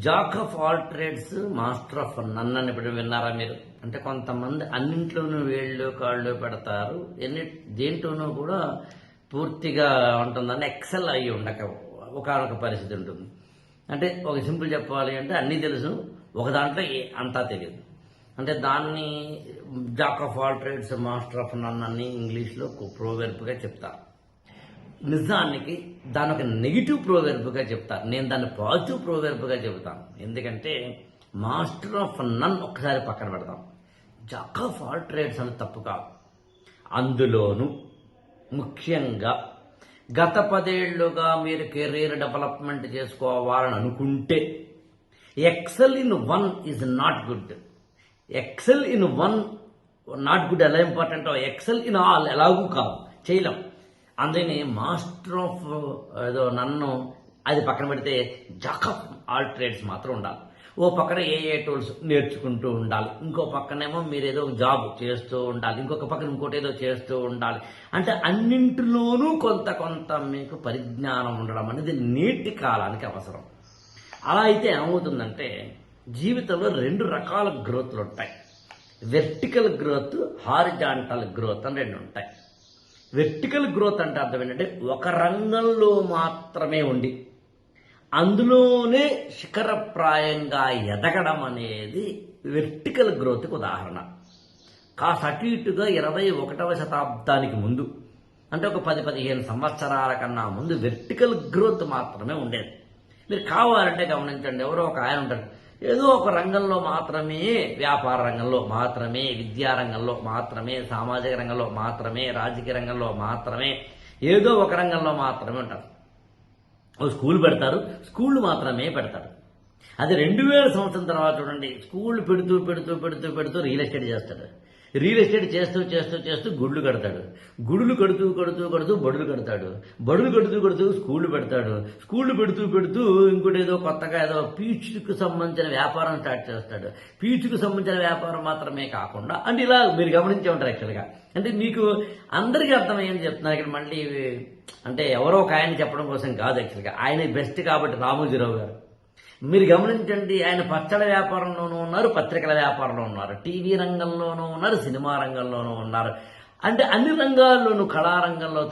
Jack of all trades master of none అని ఇప్పుడు విన్నారా మీరు? అంటే కొంతమంది అన్నింట్లోనూ వేళ్ళు కాళ్ళు పెడతారు, దేంట్లోనూ కూడా పూర్తిగా ఉంటుందని ఎక్సెల్ అయ్యి ఉండక ఒకనొక పరిస్థితి ఉంటుంది. అంటే ఒక సింపుల్ చెప్పాలి అంటే అన్నీ తెలుసు, ఒక దాంట్లో అంతా తెలియదు. అంటే దాన్ని jack of all trades master of none అని ఇంగ్లీష్లో ప్రోవెర్బ్గా చెప్తారు. నిజానికి దాని ఒక నెగిటివ్ ప్రోవెర్బ్గా చెప్తారు. నేను దాన్ని పాజిటివ్ ప్రోవెర్బ్గా చెబుతాను. ఎందుకంటే మాస్టర్ ఆఫ్ నన్ ఒక్కసారి పక్కన పెడతాం, జాక్ ఆఫ్ ఆల్ ట్రేడ్స్ అని తప్పు కాదు. అందులోనూ ముఖ్యంగా గత 10 ఏళ్లుగా మీరు కెరీర్ డెవలప్మెంట్ చేసుకోవాలని అనుకుంటే excel in one is not good. Excel in one not good ఎలా ఇంపార్టెంట్, ఎక్సెల్ ఇన్ ఆల్ ఎలాగూ కాదు, చేయలేం. అందుకని మాస్టర్ ఆఫ్ ఏదో నన్ను అది పక్కన పెడితే జాక్ ఆఫ్ ఆల్ ట్రేడ్స్ మాత్రం ఉండాలి. ఓ పక్కన ఏ టూల్స్ నేర్చుకుంటూ ఉండాలి, ఇంకో పక్కనేమో మీరు ఏదో జాబ్ చేస్తూ ఉండాలి, ఇంకొక పక్కన ఇంకోటి ఏదో చేస్తూ ఉండాలి. అంటే అన్నింటిలోనూ కొంత మీకు పరిజ్ఞానం ఉండడం అనేది నేటి కాలానికి అవసరం. అలా అయితే ఏమవుతుందంటే జీవితంలో 2 రకాల గ్రోత్లు ఉంటాయి. వెర్టికల్ గ్రోత్, హారిజాంటల్ గ్రోత్ అని 2 ఉంటాయి. వెర్టికల్ గ్రోత్ అంటే అర్థం ఏంటంటే ఒక రంగంలో మాత్రమే ఉండి అందులోనే శిఖరప్రాయంగా ఎదగడం అనేది వెర్టికల్ గ్రోత్కి ఉదాహరణ. కాస్త అటు ఇటుగా 21వ శతాబ్దానికి ముందు అంటే ఒక 10-15 సంవత్సరాల కన్నా ముందు వెర్టికల్ గ్రోత్ మాత్రమే ఉండేది. మీరు కావాలంటే గమనించండి, ఎవరో ఒక ఆయన ఉంటాడు, ఏదో ఒక రంగంలో మాత్రమే, వ్యాపార రంగంలో మాత్రమే, విద్యా రంగంలో మాత్రమే, సామాజిక రంగంలో మాత్రమే, రాజకీయ రంగంలో మాత్రమే, ఏదో ఒక రంగంలో మాత్రమే ఉంటారు. స్కూల్ పెడతారు, స్కూళ్ళు మాత్రమే పెడతారు. అది 2000 సంవత్సరం తర్వాత చూడండి, స్కూళ్ళు పెడుతూ రియల్ ఎస్టేట్ చేస్తాడు. రియల్ ఎస్టేట్ చేస్తూ గుడులు కడతాడు. గుడులు కడుతూ బడులు కడతాడు. బడులు కడుతూ స్కూళ్ళు పెడతాడు. స్కూళ్ళు పెడుతూ ఇంకోటి ఏదో కొత్తగా ఏదో పీచుకు సంబంధించిన వ్యాపారం స్టార్ట్ చేస్తాడు. పీచుకు సంబంధించిన వ్యాపారం మాత్రమే కాకుండా అంటే ఇలా మీరు గమనించే ఉంటారు. యాక్చువల్గా అంటే మీకు అందరికీ అర్థమయ్యేది చెప్తున్నారు ఇక్కడ. మళ్ళీ అంటే ఎవరో ఒక ఆయన చెప్పడం కోసం కాదు, యాక్చువల్గా ఆయన బెస్ట్ కాబట్టి రామోజీరావు గారు. మీరు గమనించండి, ఆయన పచ్చళ్ళ వ్యాపారంలోనూ ఉన్నారు, పత్రికల వ్యాపారంలో ఉన్నారు, టీవీ రంగంలోనూ ఉన్నారు, సినిమా రంగంలోనూ ఉన్నారు. అంటే అన్ని రంగాల్లోనూ, కళారంగంలో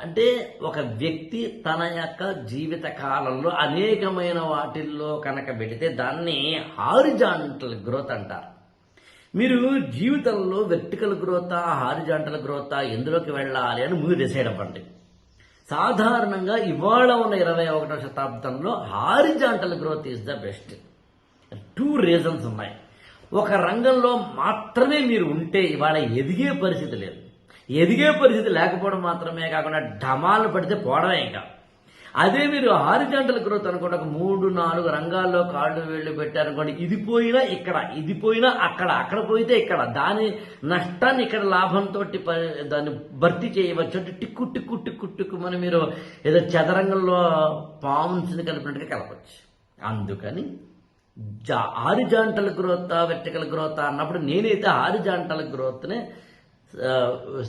అంటే ఒక వ్యక్తి తన యొక్క జీవిత కాలంలో అనేకమైన వాటిల్లో కనుక పెడితే దాన్ని హారిజాంటల్ గ్రోత్ అంటారు. మీరు జీవితంలో వెర్టికల్ గ్రోతా, హారిజాంటల్ గ్రోతా ఎందులోకి వెళ్ళాలి అని ముందు డిసైడ్ అవ్వండి. సాధారణంగా ఇవాళ ఉన్న 21వ శతాబ్దంలో horizontal growth is the best. 2 reasons ఉన్నాయి. ఒక రంగంలో మాత్రమే మీరు ఉంటే ఇవాళ ఎదిగే పరిస్థితి లేదు. ఎదిగే పరిస్థితి లేకపోవడం మాత్రమే కాకుండా ఢమాలు పడితే పోవడమే. ఇంకా అదే మీరు హారిజాంటల్ గ్రోత్ అనుకోండి, ఒక 3-4 రంగాల్లో కాళ్ళు వేళ్ళు పెట్టారనుకోండి, ఇది పోయినా ఇక్కడ, ఇది పోయినా అక్కడ, అక్కడ పోయితే ఇక్కడ, దాని నష్టాన్ని ఇక్కడ లాభంతో దాన్ని భర్తీ చేయవచ్చు. అంటే టిక్కు మనం మీరు ఏదో చదరంగంలో పాముని కలిపినట్టుగా కలపచ్చు. అందుకని హారిజాంటల్ గ్రోత్, వెర్టికల్ గ్రోత్ అన్నప్పుడు నేనైతే హారిజాంటల్ గ్రోత్నే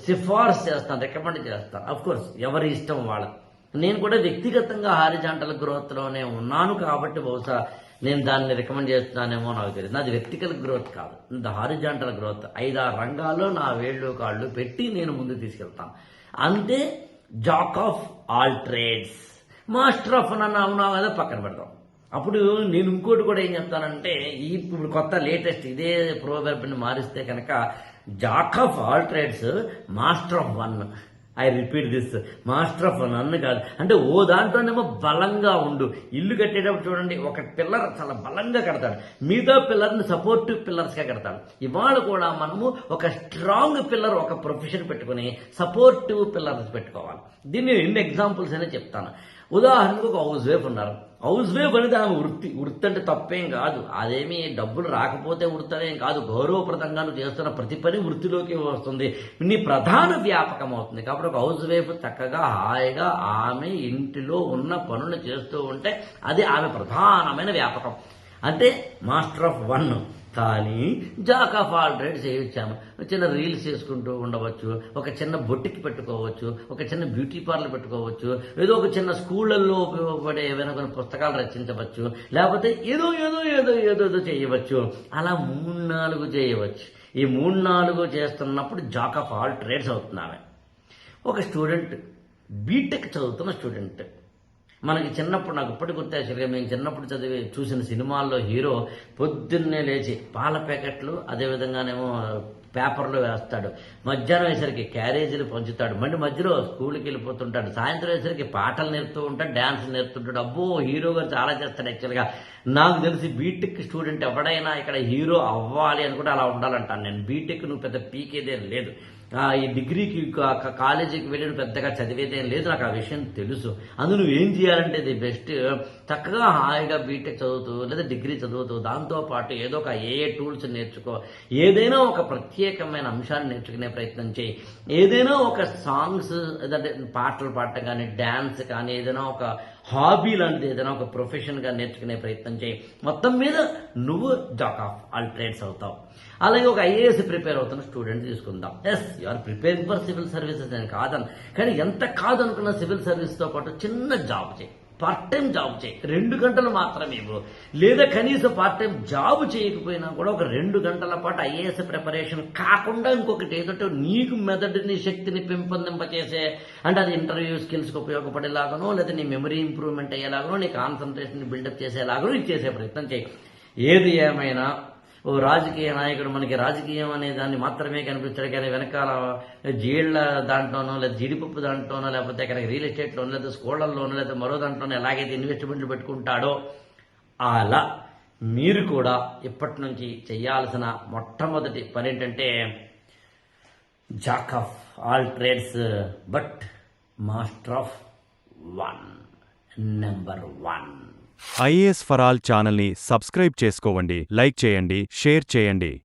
సిఫార్సు చేస్తాను, రికమెండ్ చేస్తాను. అఫ్ కోర్స్ ఎవరి ఇష్టం వాళ్ళకి. నేను కూడా వ్యక్తిగతంగా హారిజాంటల్ గ్రోత్లోనే ఉన్నాను కాబట్టి బహుశా నేను దాన్ని రికమెండ్ చేస్తున్నానేమో నాకు తెలియదు. నాది వెర్టికల్ గ్రోత్ కాదు, ఇది హారిజాంటల్ గ్రోత్. 5-6 రంగాల్లో నా వేళ్ళు కాళ్ళు పెట్టి నేను ముందు తీసుకెళ్తాను. అంతే jack of all trades, master of none అవునా కదా పక్కన పెడతాం. అప్పుడు నేను ఇంకోటి కూడా ఏం చెప్తానంటే, ఇప్పుడు కొత్త లేటెస్ట్ ఇదే ప్రోవర్బ్ని మారిస్తే కనుక jack of all trades master of one. I repeat this, master of none కాదు. అంటే ఓ దాంట్లోనేమో బలంగా ఉండు. ఇల్లు కట్టేటప్పుడు చూడండి, ఒక పిల్లర్ చాలా బలంగా కడతాడు, మిగతా పిల్లర్ని సపోర్టివ్ పిల్లర్స్గా కడతాడు. ఇవాళ కూడా మనము ఒక స్ట్రాంగ్ పిల్లర్, ఒక ప్రొఫెషన్ పెట్టుకుని సపోర్టివ్ పిల్లర్స్ పెట్టుకోవాలి. దీన్ని 2 ఎగ్జాంపుల్స్ అనే చెప్తాను. ఉదాహరణకు ఒక హౌస్ వైఫ్ ఉన్నారు. హౌస్ వైఫ్ అనేది ఆమె వృత్తి అంటే తప్పేం కాదు, అదేమి డబ్బులు రాకపోతే వృత్తనేం కాదు. గౌరవప్రదంగా నువ్వు చేస్తున్న ప్రతి పని వృత్తిలోకి వస్తుంది, నీ ప్రధాన వ్యాపకం అవుతుంది. కాబట్టి ఒక హౌస్ వైఫ్ చక్కగా హాయిగా ఆమె ఇంటిలో ఉన్న పనులు చేస్తూ ఉంటే అది ఆమె ప్రధానమైన వ్యాపకం. అంటే మాస్టర్ ఆఫ్ వన్. కానీ జాక్ ఆఫ్ ఆల్ ట్రేడ్స్ చేయొచ్చాము. చిన్న రీల్స్ చేసుకుంటూ ఉండవచ్చు, ఒక చిన్న బొట్టికి పెట్టుకోవచ్చు, ఒక చిన్న బ్యూటీ పార్లర్ పెట్టుకోవచ్చు, ఏదో ఒక చిన్న స్కూళ్ళల్లో ఉపయోగపడే ఏవైనా కొన్ని పుస్తకాలు రచించవచ్చు, లేకపోతే ఏదో ఏదో ఏదో ఏదో ఏదో చేయవచ్చు. అలా 3-4 చేయవచ్చు. ఈ 3-4 చేస్తున్నప్పుడు జాక్ ఆఫ్ ఆల్ ట్రేడ్స్ అవుతున్నామే. ఒక స్టూడెంట్ బీటెక్ చదువుతున్న స్టూడెంట్, మనకి చిన్నప్పుడు, నాకు ఇప్పటికి గుర్తు యాక్చువల్గా, మేము చిన్నప్పుడు చదివి చూసిన సినిమాల్లో హీరో పొద్దున్నే లేచి పాల ప్యాకెట్లు, అదేవిధంగానేమో పేపర్లో వేస్తాడు, మధ్యాహ్నం వేసరికి క్యారేజీలు పంచుతాడు, మళ్ళీ మధ్యలో స్కూల్కి వెళ్ళిపోతుంటాడు, సాయంత్రం వేసరికి పాటలు నేర్పుతూ ఉంటాడు, డ్యాన్స్ నేర్పుతుంటాడు. అబ్బో, హీరో గారు చాలా చేస్తాడు. యాక్చువల్గా నాకు తెలిసి బీటెక్ స్టూడెంట్ ఎవడైనా ఇక్కడ హీరో అవ్వాలి అనుకుంటే అలా ఉండాలంటాను నేను. బీటెక్ నువ్వు పెద్ద పీకేదేం లేదు, ఈ డిగ్రీకి కాలేజీకి వెళ్ళి పెద్దగా చదివేదేం లేదు, నాకు ఆ విషయం తెలుసు. అందులో నువ్వు ఏం చేయాలంటే ఇది బెస్ట్, చక్కగా హాయిగా బీటెక్ చదువుతూ లేదా డిగ్రీ చదువుతూ దాంతోపాటు ఏదో ఒక ఏ టూల్స్ నేర్చుకో, ఏదైనా ఒక ప్రత్యేకమైన అంశాన్ని నేర్చుకునే ప్రయత్నం చేయి, ఏదైనా ఒక సాంగ్స్ ఏదంటే పాటలు పాడటం కానీ, డ్యాన్స్ కానీ, ఏదైనా ఒక హాబీ లాంటిది ఏదైనా ఒక ప్రొఫెషన్గా నేర్చుకునే ప్రయత్నం చేయి. మొత్తం మీద నువ్వు జాక్ ఆఫ్ ఆల్ ట్రేడ్స్ అవుతావు. అలాగే ఒక ఐఏఎస్ ప్రిపేర్ అవుతున్న స్టూడెంట్ తీసుకుందాం. Yes, you are preparing for civil services అని కాదని, కానీ ఎంత కాదనుకున్న సివిల్ సర్వీస్తో పాటు చిన్న జాబ్ చేయి, పార్ట్ టైం జాబ్ చేయి. 2 గంటలు మాత్రమే ఇవ్వు, లేదా కనీసం పార్ట్ టైం జాబ్ చేయకపోయినా కూడా ఒక 2 గంటల పాటు ఐఏఎస్ ప్రిపరేషన్ కాకుండా ఇంకొకటి ఏదంటే నీకు మెదడుని శక్తిని పెంపొందింపచేసే, అంటే అది ఇంటర్వ్యూ స్కిల్స్కి ఉపయోగపడేలాగనో, లేదా నీ మెమరీ ఇంప్రూవ్మెంట్ అయ్యేలాగనో, నీ కాన్సన్ట్రేషన్ బిల్డప్ చేసేలాగనో ఇది చేసే ప్రయత్నం చేయి. ఏది ఏమైనా ఓ రాజకీయ నాయకుడు మనకి రాజకీయం అనే దాన్ని మాత్రమే కనిపించాడు, కానీ వెనకాల జీళ్ల దాంట్లోనో, లేదా జీడిపప్పు దాంట్లోనో, లేకపోతే అక్కడ రియల్ ఎస్టేట్లోనో, లేదా స్కూళ్లలోనో, లేదా మరో దాంట్లోనో ఎలాగైతే ఇన్వెస్ట్మెంట్లు పెట్టుకుంటాడో అలా మీరు కూడా ఇప్పటి నుంచి చేయాల్సిన మొట్టమొదటి పని ఏంటంటే Jack of all trades but master of one, number 1. IAS for all ఛానల్ని సబ్స్క్రైబ్ చేసుకోండి, లైక్ చేయండి, షేర్ చేయండి.